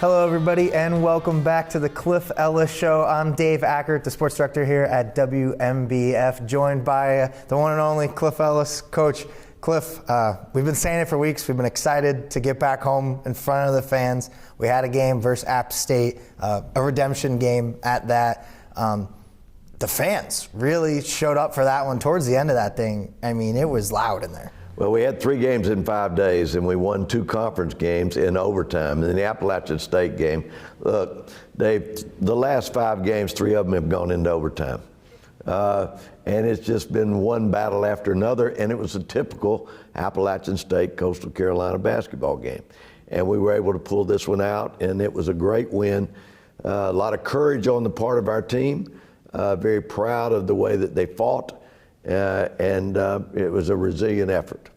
Hello, everybody, and welcome back to the Cliff Ellis Show. I'm Dave Ackert, the sports director here at WMBF, joined by the one and only Cliff Ellis. Coach, Cliff, we've been saying it for weeks. We've been excited to get back home in front of the fans. We had a game versus App State, a redemption game at that. The fans really showed up for that one towards the end of that thing. I mean, it was loud in there. Well, we had 3 games in 5 days, and we won 2 conference games in overtime. And in the Appalachian State game, look, Dave, the last 5 games, 3 of them have gone into overtime. And it's just been one battle after another, and it was a typical Appalachian State, Coastal Carolina basketball game. And we were able to pull this one out, and it was a great win. A lot of courage on the part of our team. Very proud of the way that they fought. And it was a resilient effort.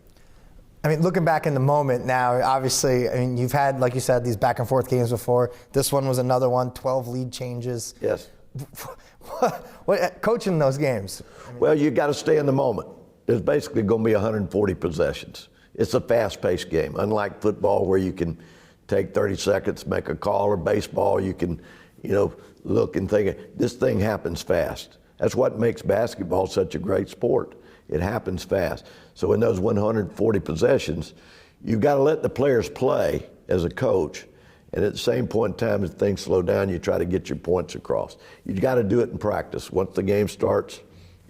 I mean, looking back in the moment now, obviously, I mean, you've had, like you said, these back and forth games before. This one was another one, 12 lead changes. Yes. What coaching those games? Well, you got to stay in the moment. There's basically going to be 140 possessions. It's a fast-paced game, unlike football where you can take 30 seconds, make a call, or baseball, you can, look and think. This thing happens fast. That's what makes basketball such a great sport. It happens fast. So in those 140 possessions, you've got to let the players play as a coach. And at the same point in time, as things slow down, you try to get your points across. You've got to do it in practice. Once the game starts,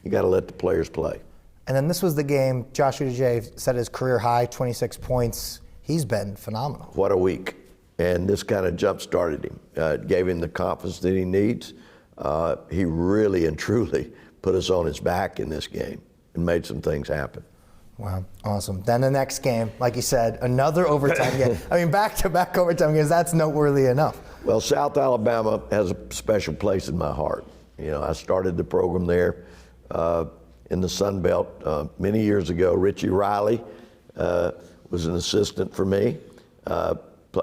you got to let the players play. And then this was the game, Josh Udoka set his career high, 26 points. He's been phenomenal. What a week. And this kind of jump-started him, gave him the confidence that he needs. He really and truly put us on his back in this game and made some things happen. Wow, awesome. Then the next game, like you said, another overtime game. I mean, back-to-back overtime games, that's noteworthy enough. Well, South Alabama has a special place in my heart. I started the program there in the Sun Belt many years ago. Richie Riley was an assistant for me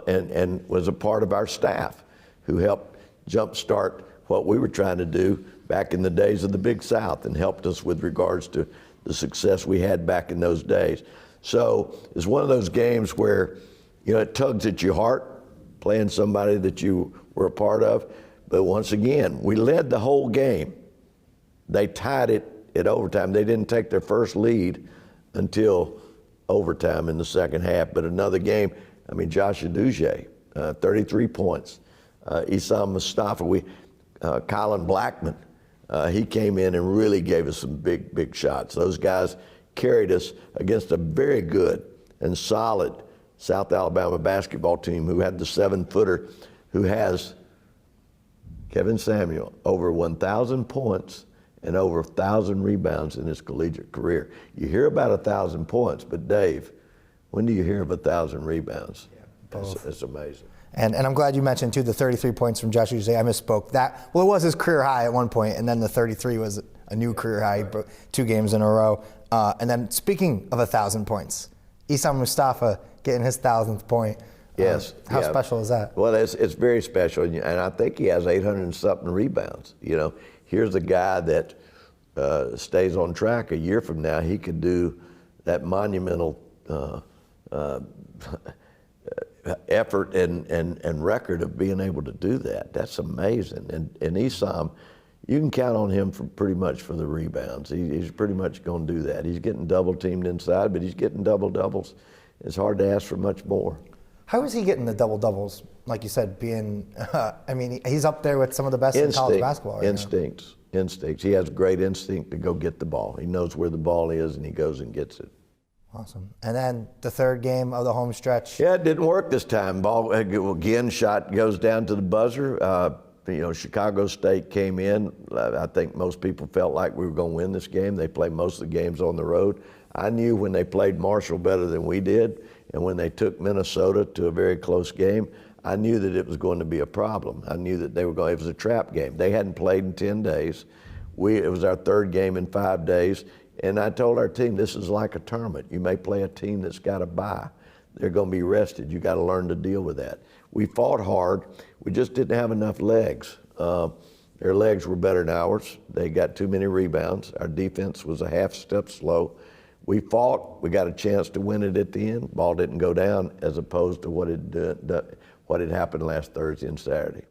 and was a part of our staff who helped jumpstart what we were trying to do back in the days of the Big South and helped us with regards to the success we had back in those days. So it's one of those games where, it tugs at your heart playing somebody that you were a part of. But once again, we led the whole game. They tied it at overtime. They didn't take their first lead until overtime in the second half. But another game, Josh Udoka, 33 points. Isam Mustafa, Colin Blackman, he came in and really gave us some big shots. Those guys carried us against a very good and solid South Alabama basketball team who had the 7-footer who has Kevin Samuel, over 1,000 points and over 1,000 rebounds in his collegiate career. You hear about 1,000 points, but Dave, when do you hear of 1,000 rebounds? Yeah, it's amazing. And I'm glad you mentioned, too, the 33 points from Josh Udoka. I misspoke. It was his career high at one point, and then the 33 was a new career high, 2 games in a row. And then speaking of 1,000 points, Isam Mustafa getting his 1,000th point. Yes. How special is that? Well, it's very special, and I think he has 800 and something rebounds. Here's a guy that stays on track. A year from now, he could do that monumental effort and record of being able to do that. That's amazing. And Isam, you can count on him pretty much for the rebounds. He's pretty much going to do that. He's getting double teamed inside, but he's getting double-doubles. It's hard to ask for much more. How is he getting the double-doubles? Like you said, he's up there with some of the best in college basketball right Instincts. He has great instinct to go get the ball. He knows where the ball is, and he goes and gets it. Awesome. And then the third game of the home stretch. Yeah, it didn't work this time. Ball again, shot goes down to the buzzer. Chicago State came in. I think most people felt like we were going to win this game. They played most of the games on the road. I knew when they played Marshall better than we did, and when they took Minnesota to a very close game, I knew that it was going to be a problem. I knew that it was a trap game. They hadn't played in 10 days. It was our third game in 5 days. And I told our team, this is like a tournament. You may play a team that's got a bye. They're going to be rested. You got to learn to deal with that. We fought hard. We just didn't have enough legs. Their legs were better than ours. They got too many rebounds. Our defense was a half step slow. We fought. We got a chance to win it at the end. Ball didn't go down as opposed to what what had happened last Thursday and Saturday.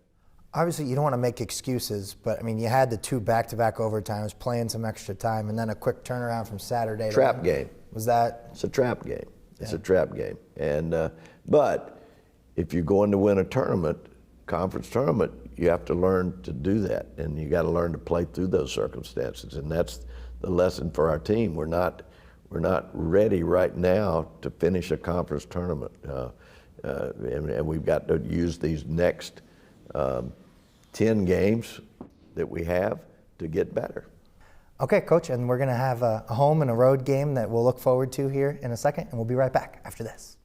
Obviously, you don't want to make excuses, but I mean, you had the 2 back-to-back overtimes, playing some extra time, and then a quick turnaround from Saturday. Trap game. Was that? It's a trap game. It's a trap game. And but if you're going to win a tournament, conference tournament, you have to learn to do that, and you got to learn to play through those circumstances. And that's the lesson for our team. We're not ready right now to finish a conference tournament, and we've got to use these next 10 games that we have to get better. Okay, Coach, and we're going to have a home and a road game that we'll look forward to here in a second, and we'll be right back after this.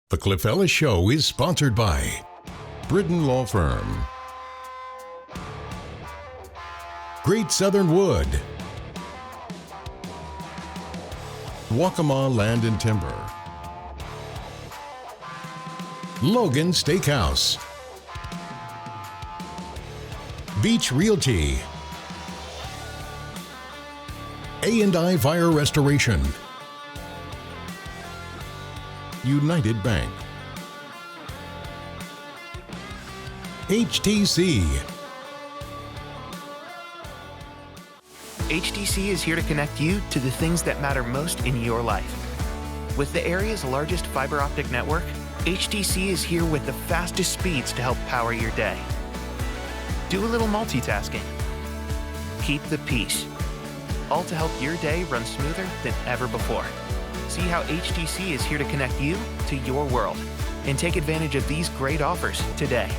The Cliff Ellis Show is sponsored by Britton Law Firm, Great Southern Wood, Waccamaw Land and Timber, Logan Steakhouse, Beach Realty, A&I Fire Restoration, United Bank, HTC. HTC is here to connect you to the things that matter most in your life. With the area's largest fiber optic network, HTC is here with the fastest speeds to help power your day. Do a little multitasking. Keep the peace. All to help your day run smoother than ever before. See how HTC is here to connect you to your world and take advantage of these great offers today.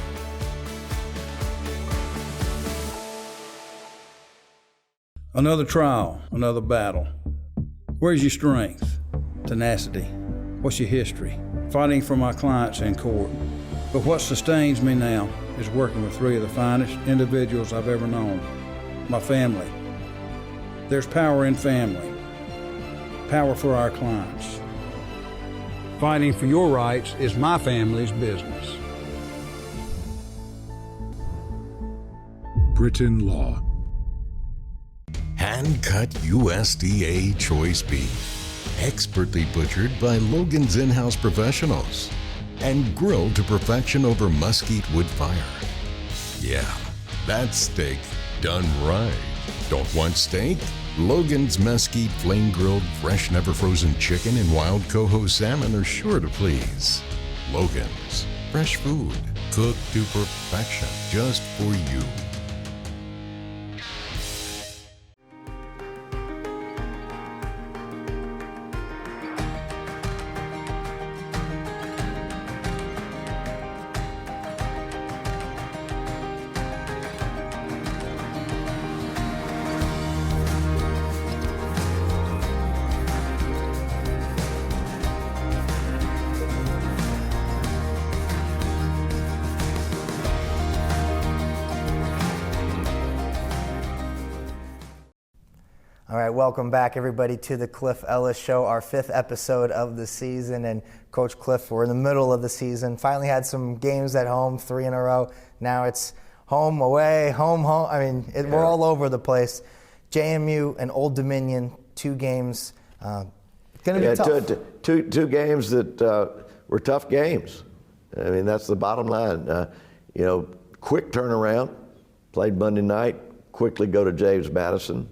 Another trial, another battle. Where's your strength? Tenacity. What's your history? Fighting for my clients in court. But what sustains me now is working with 3 of the finest individuals I've ever known. My family. There's power in family. Power for our clients. Fighting for your rights is my family's business. Britton Law. Hand-cut USDA choice beef, expertly butchered by Logan's in-house professionals, and grilled to perfection over mesquite wood fire. Yeah, that's steak done right. Don't want steak? Logan's mesquite flame-grilled, fresh, never-frozen chicken and wild coho salmon are sure to please. Logan's, fresh food, cooked to perfection just for you. All right, welcome back, everybody, to the Cliff Ellis Show, our 5th episode of the season. And Coach Cliff, we're in the middle of the season. Finally had some games at home, 3 in a row. Now it's home, away, home, home. I mean, we're all over the place. JMU and Old Dominion, 2 games. Going to be tough. Two games that were tough games. I mean, that's the bottom line. Quick turnaround. Played Monday night. Quickly go to James Madison.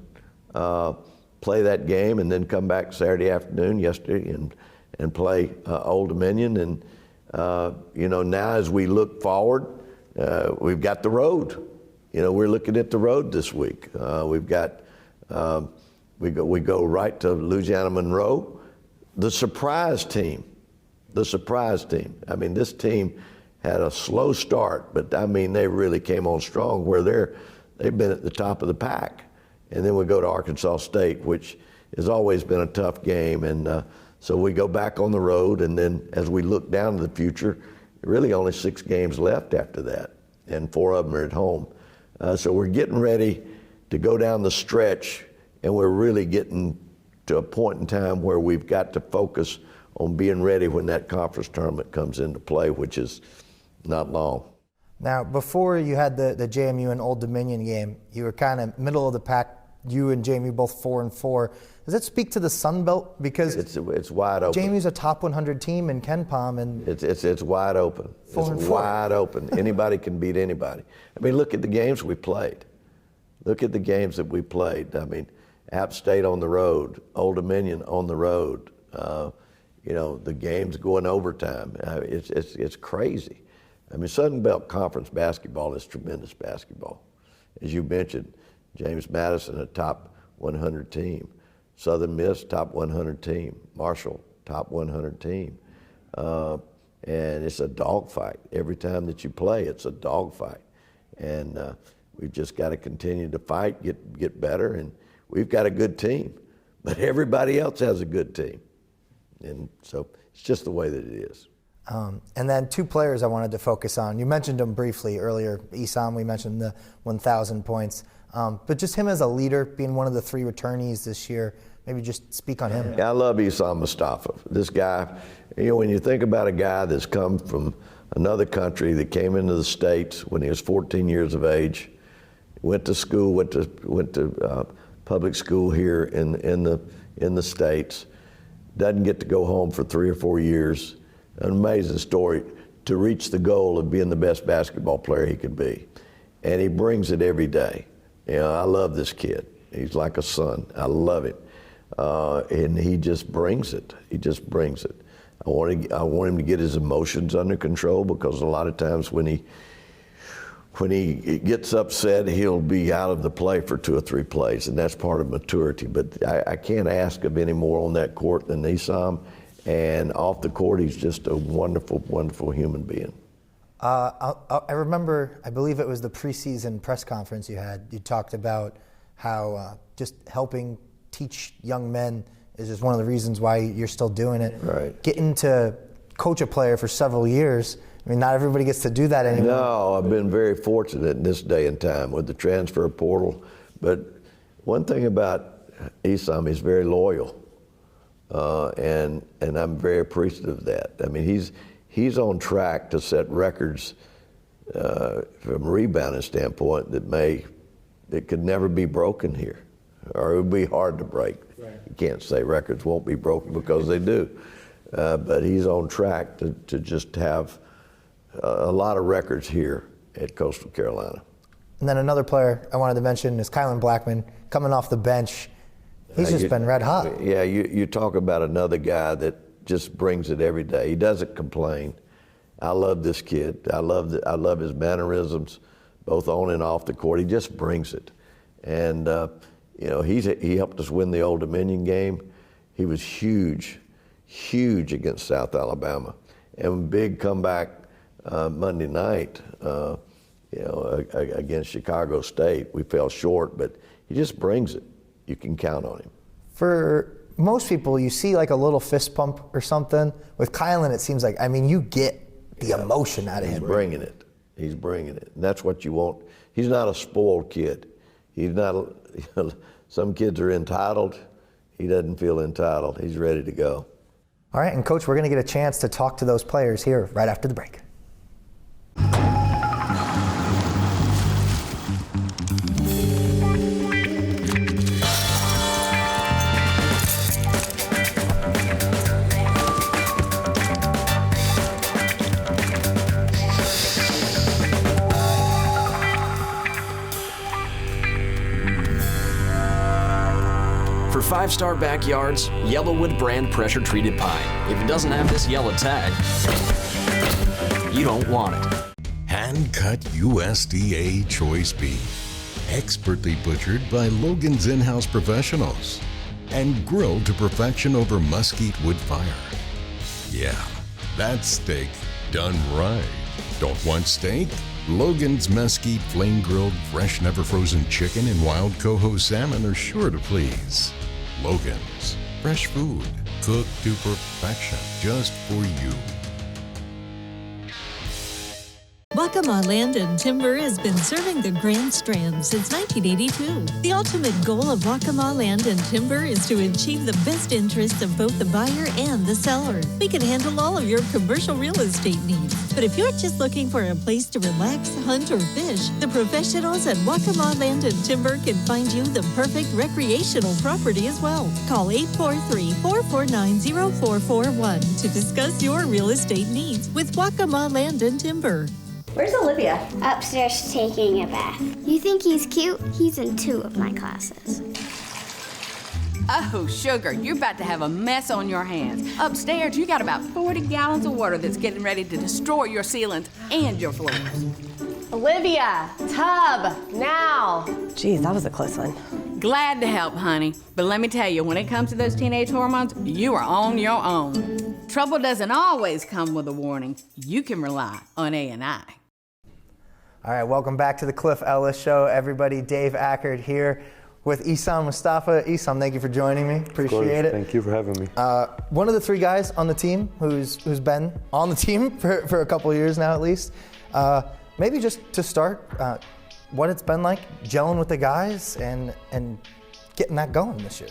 Play that game and then come back Saturday afternoon yesterday and play Old Dominion. And now as we look forward, we've got the road. We're looking at the road this week. We've got we go right to Louisiana Monroe, the surprise team. I mean, this team had a slow start, but I mean they really came on strong where they've been at the top of the pack. And then we go to Arkansas State, which has always been a tough game. And so we go back on the road, and then as we look down to the future, really only 6 games left after that, and 4 of them are at home. So we're getting ready to go down the stretch, and we're really getting to a point in time where we've got to focus on being ready when that conference tournament comes into play, which is not long. Now, before you had the JMU and Old Dominion game, you were kind of middle of the pack you and Jamie both 4-4. Does that speak to the Sun Belt? Because it's wide open. Jamie's a top 100 team in Ken Palm, and it's wide open. 4-4. It's wide open. Anybody can beat anybody. I mean, look at the games we played. Look at the games that we played. I mean, App State on the road, Old Dominion on the road. The games going overtime. It's crazy. I mean, Sun Belt Conference basketball is tremendous basketball. As you mentioned, James Madison, a top 100 team. Southern Miss, top 100 team. Marshall, top 100 team. And it's a dogfight. Every time that you play, it's a dogfight. And we've just got to continue to fight, get better, and we've got a good team. But everybody else has a good team. And so it's just the way that it is. And then two players I wanted to focus on. You mentioned him briefly earlier. Isam, we mentioned the 1,000 points. But just him as a leader, being one of the 3 returnees this year, maybe just speak on him. Yeah, I love Isam Mustafa. This guy, when you think about a guy that's come from another country, that came into the States when he was 14 years of age, went to school, went to public school here in the States, doesn't get to go home for 3 or 4 years. An amazing story to reach the goal of being the best basketball player he could be. And he brings it every day. I love this kid. He's like a son. I love him. And he just brings it. He just brings it. I want him to get his emotions under control, because a lot of times when he gets upset, he'll be out of the play for 2 or 3 plays, and that's part of maturity. But I can't ask of any more on that court than Isam. And off the court, he's just a wonderful, wonderful human being. I remember, I believe it was the preseason press conference you had. You talked about how just helping teach young men is just one of the reasons why you're still doing it. Right. Getting to coach a player for several years, I mean, not everybody gets to do that anymore. No, I've been very fortunate in this day and time with the transfer portal. But one thing about Isam, he's very loyal. And I'm very appreciative of that. I mean, he's on track to set records from a rebounding standpoint that could never be broken here, or it would be hard to break. Right. You can't say records won't be broken, because they do. But he's on track to just have a lot of records here at Coastal Carolina. And then another player I wanted to mention is Kylan Blackman, coming off the bench. He's just been red hot. Yeah, you talk about another guy that just brings it every day. He doesn't complain. I love this kid. I love his mannerisms, both on and off the court. He just brings it. And he helped us win the Old Dominion game. He was huge against South Alabama. And big comeback Monday night, against Chicago State. We fell short, but he just brings it. You can count on him. For most people, you see like a little fist pump or something. With Kylan, it seems like, you get the emotion out of him. He's bringing it. And that's what you want. He's not a spoiled kid. He's not, some kids are entitled. He doesn't feel entitled. He's ready to go. All right, and Coach, we're going to get a chance to talk to those players here right after the break. For 5-star backyards, Yellowwood brand pressure-treated pine. If it doesn't have this yellow tag, you don't want it. Hand-cut USDA choice beef, expertly butchered by Logan's in-house professionals, and grilled to perfection over mesquite wood fire. Yeah, that's steak done right. Don't want steak? Logan's mesquite flame-grilled, fresh, never-frozen chicken and wild coho salmon are sure to please. Logan's, fresh food, cooked to perfection, just for you. Buckle Waccamaw Land and Timber has been serving the Grand Strand since 1982. The ultimate goal of Waccamaw Land and Timber is to achieve the best interests of both the buyer and the seller. We can handle all of your commercial real estate needs. But if you're just looking for a place to relax, hunt, or fish, the professionals at Waccamaw Land and Timber can find you the perfect recreational property as well. Call 843-449-0441 to discuss your real estate needs with Waccamaw Land and Timber. Where's Olivia? Upstairs taking a bath. You think he's cute? He's in 2 of my classes. Oh, sugar, you're about to have a mess on your hands. Upstairs, you got about 40 gallons of water that's getting ready to destroy your ceilings and your floors. Olivia, tub, now. Geez, that was a close one. Glad to help, honey. But let me tell you, when it comes to those teenage hormones, you are on your own. Trouble doesn't always come with a warning. You can rely on A&I. All right, welcome back to the Cliff Ellis Show, everybody. Dave Ackert here with Essam Mustafa. Essam, thank you for joining me. Appreciate it. Thank you for having me. One of the 3 guys on the team who's been on the team for a couple of years now, at least. Maybe just to start, what it's been like gelling with the guys and getting that going this year.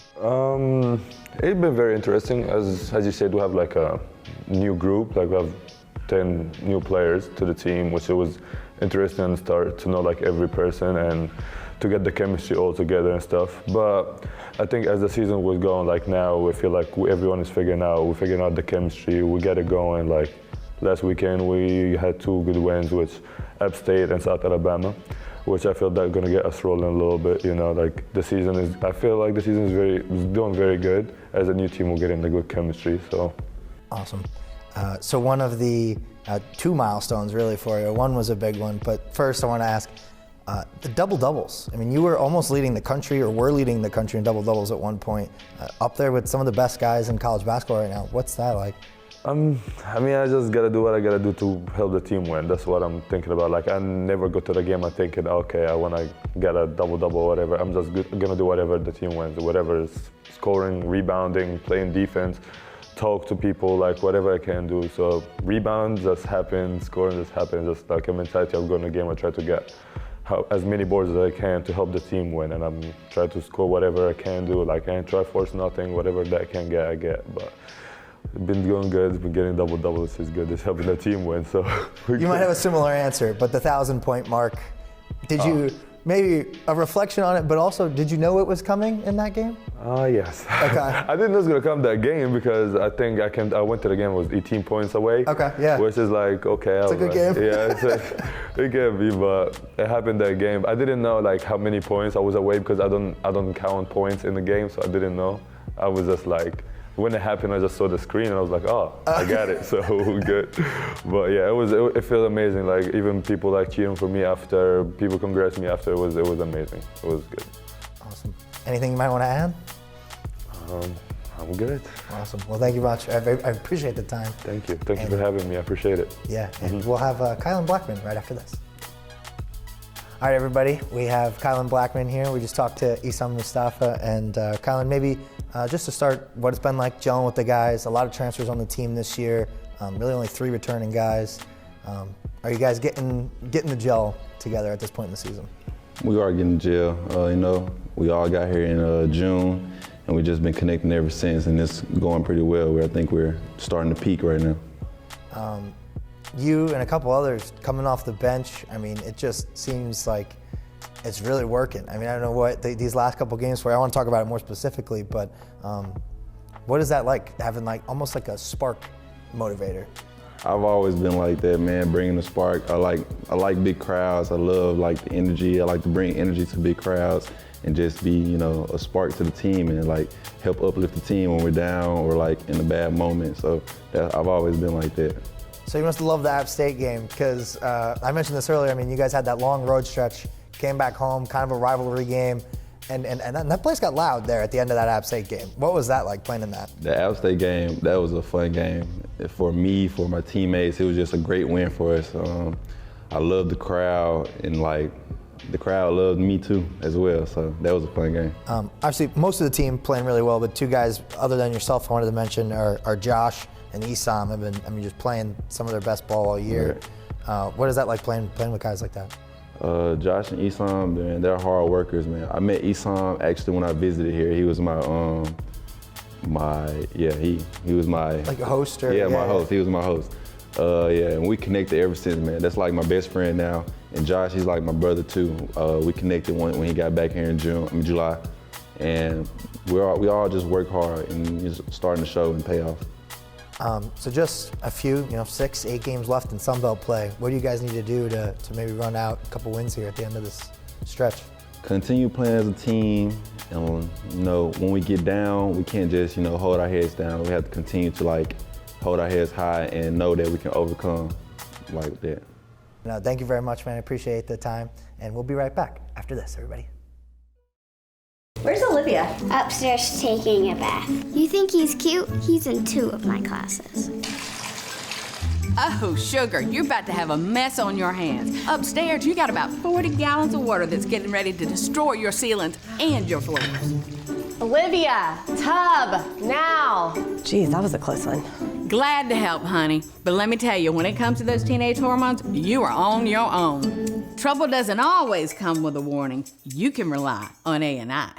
It's been very interesting. As you said, we have like a new group. Like we have 10 new players to the team, which it was interesting and start to know like every person and to get the chemistry all together and stuff. But I think as the season was going, like now we feel like everyone is figuring out the chemistry. We get it going. Like last weekend we had 2 good wins, which App State and South Alabama, which I feel that gonna get us rolling a little bit. You know, like I feel like the season is doing very good. As a new team, we're getting the good chemistry. So awesome. So one of the 2 milestones really for you. One was a big one, but first I want to ask the double doubles. I mean, you were almost leading the country, or were leading the country in double doubles at one point, up there with some of the best guys in college basketball right now. What's that like? I mean, I just gotta do what I gotta do to help the team win. That's what I'm thinking about. Like, I never go to the game I'm thinking, okay, I wanna get a double-double or whatever. I'm just gonna do whatever the team wins, whatever is scoring, rebounding, playing defense, talk to people, like whatever I can do. So rebounds just happen, scoring just happens. Just like a mentality of going to the game, I try to get as many boards as I can to help the team win, and I'm trying to score whatever I can do. Like, I ain't try to force nothing, whatever that I can get, I get. But it's been going good. It's been getting double-doubles. It's good. It's helping the team win. So you might have a similar answer, but the 1,000-point mark, did you maybe a reflection on it, but also did you know it was coming in that game? Yes. Okay. I didn't know it was gonna come that game because I think I went to the game, it was 18 points away. Okay, yeah. Which is like, okay. It's a good game. Yeah, it can be, but it happened that game. I didn't know like how many points I was away because I don't count points in the game, so I didn't know. I was just like, when it happened, I just saw the screen and I was like, oh, I got it, so good. But yeah, it felt amazing. Like, even people like cheering for me after, people congrats me after, it was amazing. It was good. Awesome. Anything you might want to add? I'm good. Awesome. Well, thank you much. I appreciate the time. Thank you. Thank you for having me. I appreciate it. Yeah, and we'll have Kylan Blackman right after this. All right, everybody. We have Kylan Blackman here. We just talked to Essam Mustafa. And Kylan, maybe just to start, what it's been like gelling with the guys. A lot of transfers on the team this year. Really only 3 returning guys. Are you guys getting the gel together at this point in the season? We are getting gel. We all got here in June, and we've just been connecting ever since, and it's going pretty well. I think we're starting to peak right now. You and a couple others coming off the bench, I mean, it just seems like it's really working. I mean, I don't know what these last couple games were. I want to talk about it more specifically, but what is that like, having like almost like a spark motivator? I've always been like that, man, bringing the spark. I like big crowds. I love like the energy. I like to bring energy to big crowds and just be, a spark to the team and like help uplift the team when we're down or like in a bad moment. So I've always been like that. So you must love the App State game because I mentioned this earlier. I mean, you guys had that long road stretch, came back home, kind of a rivalry game, and that place got loud there at the end of that App State game. What was that like playing in that? The App State game, that was a fun game. For me, for my teammates, it was just a great win for us. I loved the crowd, and like the crowd loved me too as well. So that was a fun game. Obviously, most of the team playing really well, but 2 guys other than yourself I wanted to mention are Josh and Essam have been, just playing some of their best ball all year. What is that like playing with guys like that? Josh and Esam, man, they're hard workers, man. I met Esam actually when I visited here. He was he was my like a host or my host. He was my host. And we connected ever since, man. That's like my best friend now. And Josh, he's like my brother too. We connected when he got back here in July, and we all just work hard and it's starting to show and pay off. So just a few, 6, 8 games left in Sunbelt play. What do you guys need to do to maybe run out a couple wins here at the end of this stretch? Continue playing as a team, and when we get down, we can't just hold our heads down. We have to continue to hold our heads high and know that we can overcome like that. No, thank you very much, man. I appreciate the time, and we'll be right back after this, everybody. Where's Olivia? Upstairs taking a bath. You think he's cute? He's in 2 of my classes. Oh, sugar, you're about to have a mess on your hands. Upstairs, you got about 40 gallons of water that's getting ready to destroy your ceilings and your floors. Olivia, tub, now. Geez, that was a close one. Glad to help, honey. But let me tell you, when it comes to those teenage hormones, you are on your own. Trouble doesn't always come with a warning. You can rely on A&I.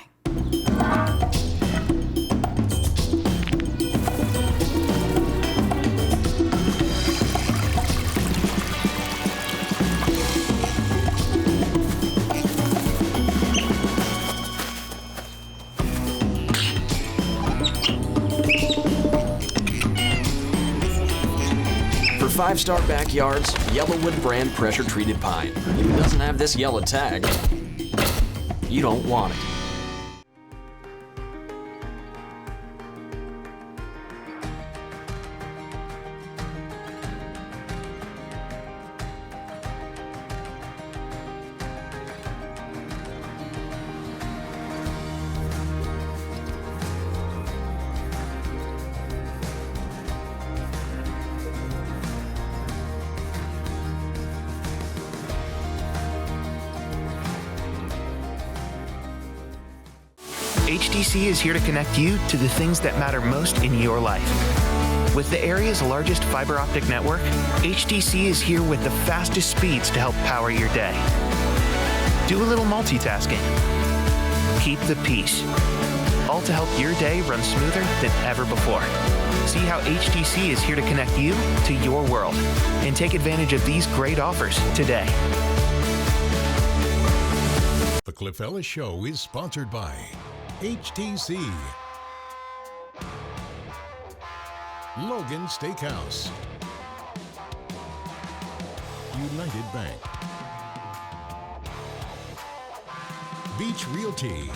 For 5-star backyards, Yellowwood brand pressure treated pine. If it doesn't have this yellow tag, you don't want it. HTC is here to connect you to the things that matter most in your life. With the area's largest fiber optic network, HTC is here with the fastest speeds to help power your day. Do a little multitasking. Keep the peace. All to help your day run smoother than ever before. See how HTC is here to connect you to your world and take advantage of these great offers today. The Cliff Ellis Show is sponsored by HTC, Logan Steakhouse, United Bank, Beach Realty,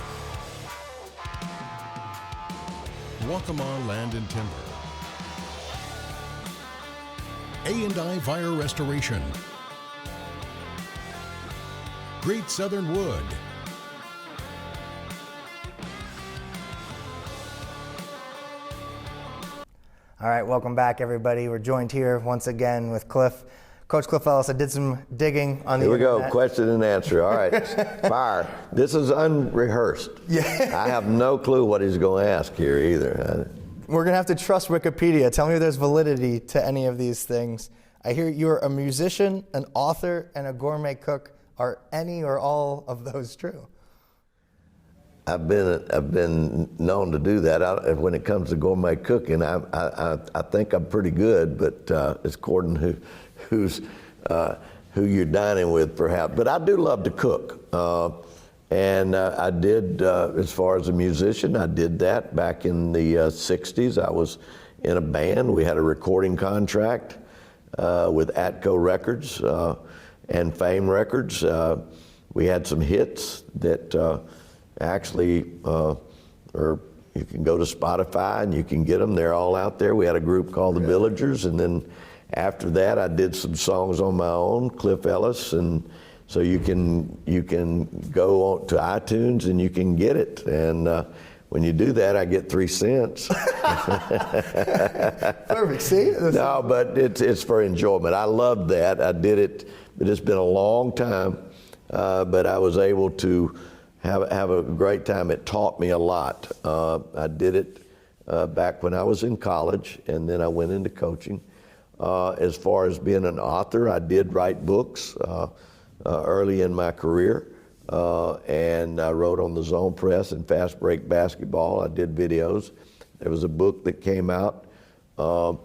Waccamaw Land and Timber, A&I Fire Restoration, Great Southern Wood, All right, welcome back, everybody. We're joined here once again with Coach Cliff Ellis. I did some digging on the Here we internet. go, question and answer. All right, fire. This is unrehearsed. Yeah. I have no clue what he's going to ask here either. We're going to have to trust Wikipedia. Tell me if there's validity to any of these things. I hear you're a musician, an author, and a gourmet cook. Are any or all of those true? I've been known to do that. When it comes to gourmet cooking, I think I'm pretty good, but it's according to who you're dining with, perhaps. But I do love to cook, and I did. As far as a musician, I did that back in the '60s. I was in a band. We had a recording contract with Ackert Records and Fame Records. We had some hits that. Actually, or you can go to Spotify and you can get them. They're all out there. We had a group called the Villagers, and then after that, I did some songs on my own, Cliff Ellis, and so you can go on to iTunes and you can get it. And when you do that, I get 3 cents. Perfect. See? No, but it's for enjoyment. I love that. I did it, but it's been a long time. But I was able to have a great time. It taught me a lot. I did it back when I was in college, and then I went into coaching. As far as being an author, I did write books early in my career, and I wrote on the Zone Press and Fast Break Basketball. I did videos. There was a book that came out out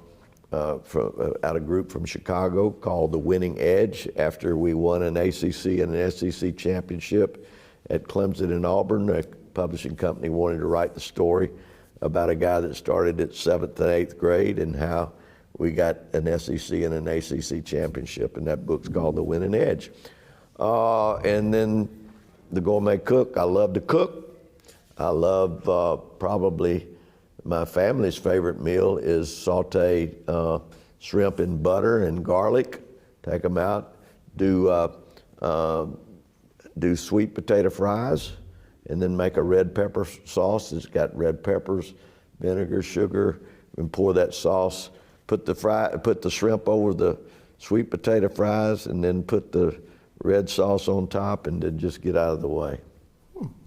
a group from Chicago called The Winning Edge after we won an ACC and an SEC championship at Clemson and Auburn. A publishing company wanted to write the story about a guy that started at 7th and 8th grade and how we got an SEC and an ACC championship, and that book's called The Winning Edge. And then The Gourmet Cook. I love to cook. I love probably my family's favorite meal is sauteed shrimp in butter and garlic. Take them out, do sweet potato fries, and then make a red pepper sauce. It's got red peppers, vinegar, sugar, and pour that sauce. Put the shrimp over the sweet potato fries, and then put the red sauce on top, and then just get out of the way.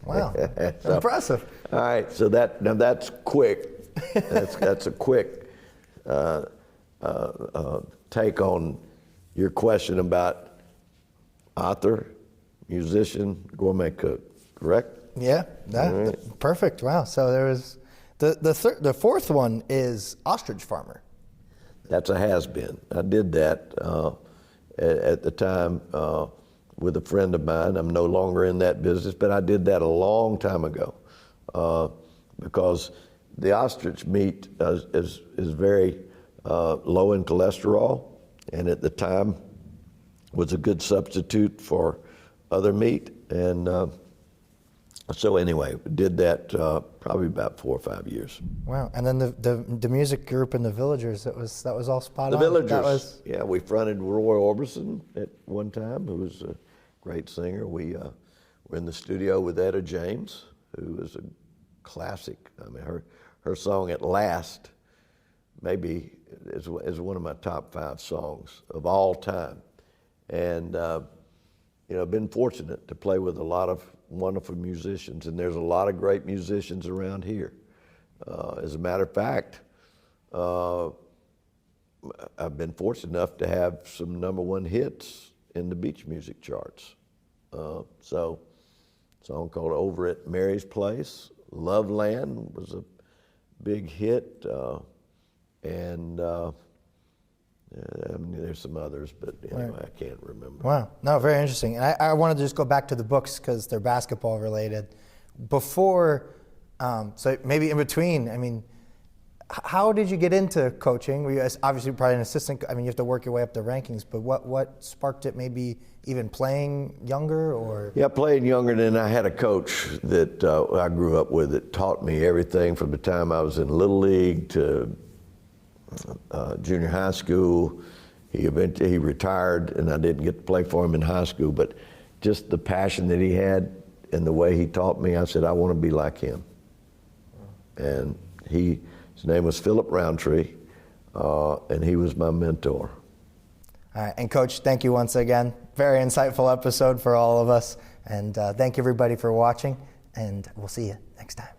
Wow, So, impressive. All right, so that's quick. That's a quick take on your question about author, musician, gourmet cook. Correct? Yeah, Right. Perfect. Wow. So there was the fourth one is ostrich farmer. That's a has-been. I did that at the time with a friend of mine. I'm no longer in that business, but I did that a long time ago because the ostrich meat is very low in cholesterol, and at the time was a good substitute for other meat. And so anyway, did that probably about 4 or 5 years. Wow. And then the music group and the Villagers, that was all spot on. The Villagers. Yeah, we fronted Roy Orbison at one time, who was a great singer. We were in the studio with Etta James, who is a classic. I mean, her song "At Last" maybe is one of my top 5 songs of all time. And you know, been fortunate to play with a lot of wonderful musicians, and there's a lot of great musicians around here. As a matter of fact, I've been fortunate enough to have some #1 hits in the beach music charts. So, a song called "Over at Mary's Place," "Loveland" was a big hit, and I mean, there's some others, but anyway, Right. I can't remember. Wow. No, very interesting. And I wanted to just go back to the books because they're basketball related. Before, so maybe in between, I mean, how did you get into coaching? Were you obviously probably an assistant? I mean, you have to work your way up the rankings, but what sparked it? Maybe even playing younger, or? Yeah, playing younger. And then I had a coach that I grew up with that taught me everything from the time I was in Little League to junior high school. He retired, and I didn't get to play for him in high school, but just the passion that he had and the way he taught me, I said, I want to be like him. And his name was Philip Roundtree, and he was my mentor. All right, and Coach, thank you once again. Very insightful episode for all of us, and thank you everybody for watching, and we'll see you next time.